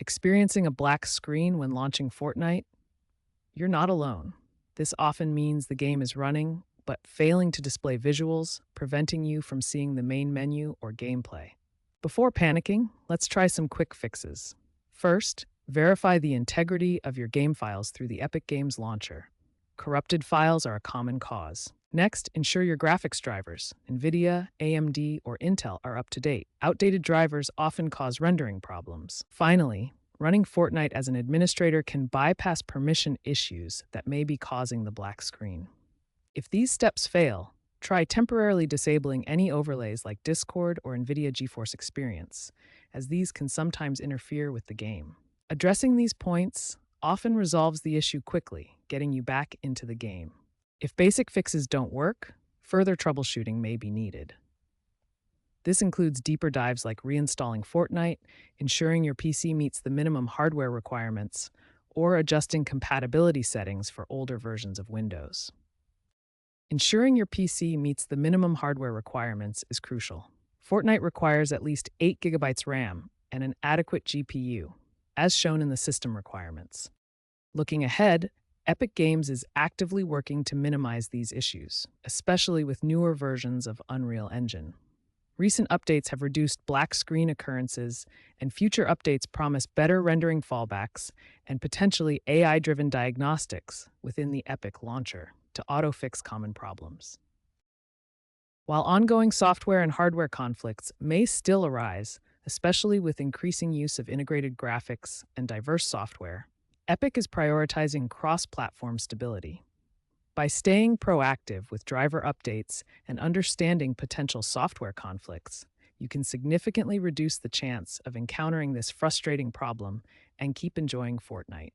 Experiencing a black screen when launching Fortnite? You're not alone. This often means the game is running, but failing to display visuals, preventing you from seeing the main menu or gameplay. Before panicking, let's try some quick fixes. First, verify the integrity of your game files through the Epic Games launcher. Corrupted files are a common cause. Next, ensure your graphics drivers, NVIDIA, AMD, or Intel, are up to date. Outdated drivers often cause rendering problems. Finally, running Fortnite as an administrator can bypass permission issues that may be causing the black screen. If these steps fail, try temporarily disabling any overlays like Discord or NVIDIA GeForce Experience, as these can sometimes interfere with the game. Addressing these points often resolves the issue quickly, getting you back into the game. If basic fixes don't work, further troubleshooting may be needed. This includes deeper dives like reinstalling Fortnite, ensuring your PC meets the minimum hardware requirements, or adjusting compatibility settings for older versions of Windows. Ensuring your PC meets the minimum hardware requirements is crucial. Fortnite requires at least 8 GB RAM and an adequate GPU, as shown in the system requirements. Looking ahead, Epic Games is actively working to minimize these issues, especially with newer versions of Unreal Engine. Recent updates have reduced black screen occurrences, and future updates promise better rendering fallbacks and potentially AI-driven diagnostics within the Epic launcher to auto-fix common problems. While ongoing software and hardware conflicts may still arise, especially with increasing use of integrated graphics and diverse software, Epic is prioritizing cross-platform stability. By staying proactive with driver updates and understanding potential software conflicts, you can significantly reduce the chance of encountering this frustrating problem and keep enjoying Fortnite.